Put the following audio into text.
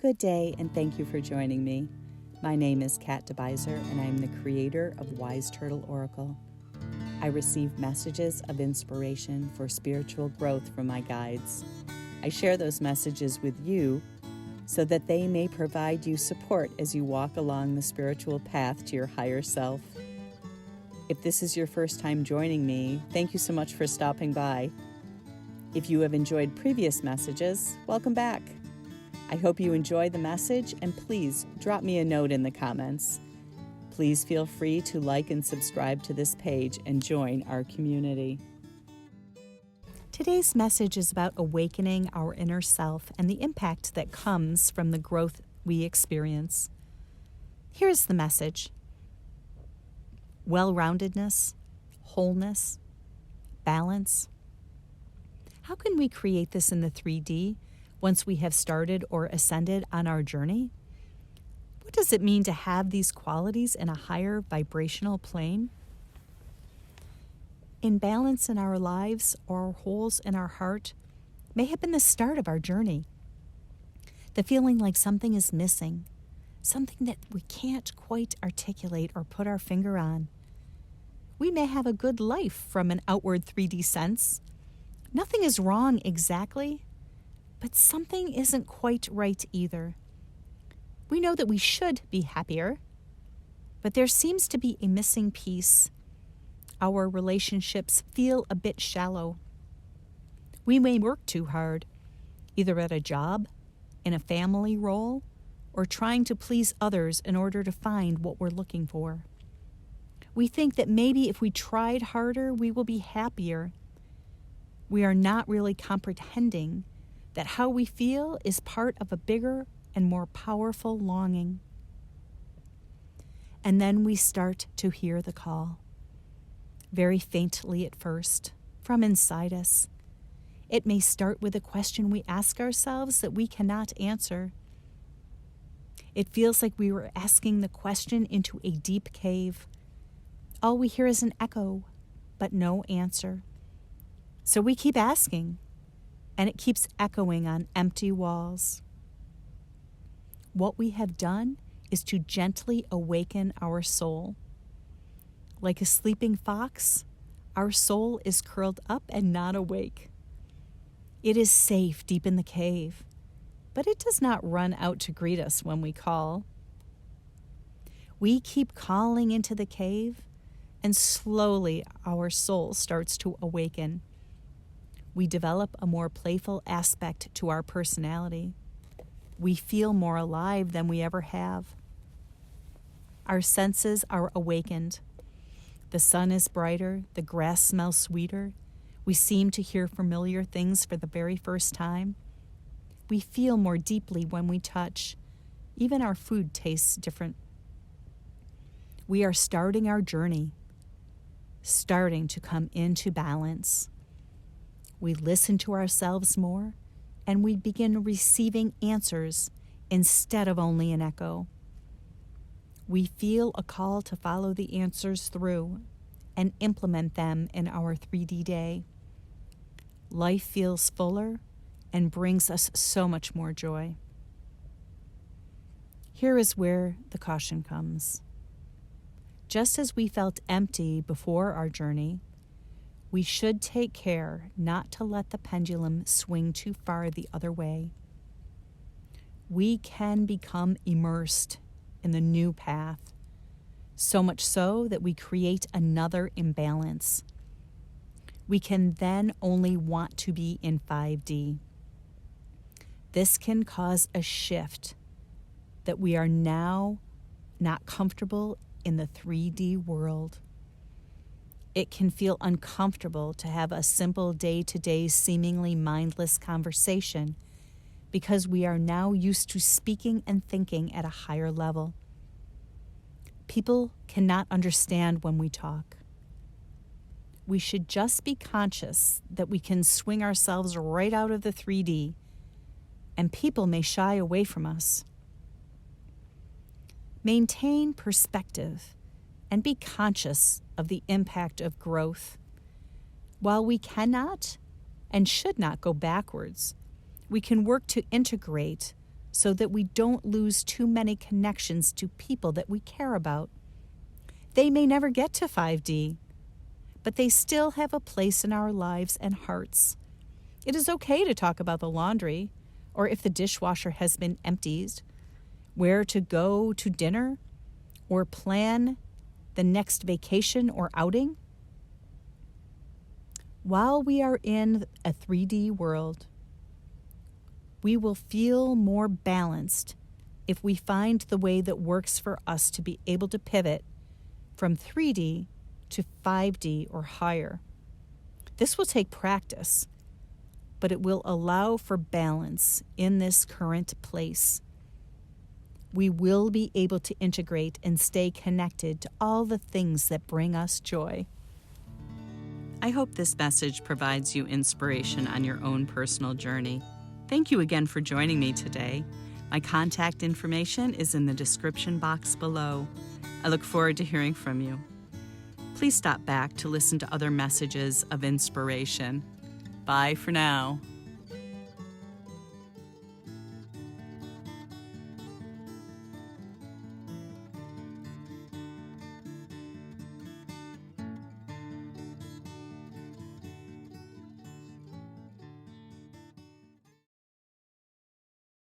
Good day, and thank you for joining me. My name is Kat DeBuyser, and I am the creator of Wise Turtle Oracle. I receive messages of inspiration for spiritual growth from my guides. I share those messages with you so that they may provide you support as you walk along the spiritual path to your higher self. If this is your first time joining me, thank you so much for stopping by. If you have enjoyed previous messages, welcome back. I hope you enjoy the message, and please drop me a note in the comments. Please feel free to like and subscribe to this page and join our community. Today's message is about awakening our inner self and the impact that comes from the growth we experience. Here's the message: well-roundedness, wholeness, balance. How can we create this in the 3D once we have started or ascended on our journey? What does it mean to have these qualities in a higher vibrational plane? Imbalance in our lives or holes in our heart may have been the start of our journey. The feeling like something is missing, something that we can't quite articulate or put our finger on. We may have a good life from an outward 3D sense. Nothing is wrong exactly, but something isn't quite right either. We know that we should be happier, but there seems to be a missing piece. Our relationships feel a bit shallow. We may work too hard, either at a job, in a family role, or trying to please others in order to find what we're looking for. We think that maybe if we tried harder, we will be happier. We are not really comprehending that how we feel is part of a bigger and more powerful longing. And then we start to hear the call, very faintly at first, from inside us. It may start with a question we ask ourselves that we cannot answer. It feels like we were asking the question into a deep cave. All we hear is an echo, but no answer. So we keep asking, and it keeps echoing on empty walls. What we have done is to gently awaken our soul. Like a sleeping fox, our soul is curled up and not awake. It is safe deep in the cave, but it does not run out to greet us when we call. We keep calling into the cave, and slowly our soul starts to awaken. We develop a more playful aspect to our personality. We feel more alive than we ever have. Our senses are awakened. The sun is brighter, the grass smells sweeter. We seem to hear familiar things for the very first time. We feel more deeply when we touch. Even our food tastes different. We are starting our journey, starting to come into balance. We listen to ourselves more, and we begin receiving answers instead of only an echo. We feel a call to follow the answers through and implement them in our 3D day. Life feels fuller and brings us so much more joy. Here is where the caution comes. Just as we felt empty before our journey, we should take care not to let the pendulum swing too far the other way. We can become immersed in the new path, so much so that we create another imbalance. We can then only want to be in 5D. This can cause a shift that we are now not comfortable in the 3D world. It can feel uncomfortable to have a simple day-to-day, seemingly mindless conversation because we are now used to speaking and thinking at a higher level. People cannot understand when we talk. We should just be conscious that we can swing ourselves right out of the 3D, and people may shy away from us. Maintain perspective and be conscious of the impact of growth. While we cannot and should not go backwards, we can work to integrate so that we don't lose too many connections to people that we care about. They may never get to 5D, but they still have a place in our lives and hearts. It is okay to talk about the laundry, or if the dishwasher has been emptied, where to go to dinner, or plan the next vacation or outing. While we are in a 3D world, we will feel more balanced if we find the way that works for us to be able to pivot from 3D to 5D or higher. This will take practice, but it will allow for balance in this current place. We will be able to integrate and stay connected to all the things that bring us joy. I hope this message provides you inspiration on your own personal journey. Thank you again for joining me today. My contact information is in the description box below. I look forward to hearing from you. Please stop back to listen to other messages of inspiration. Bye for now.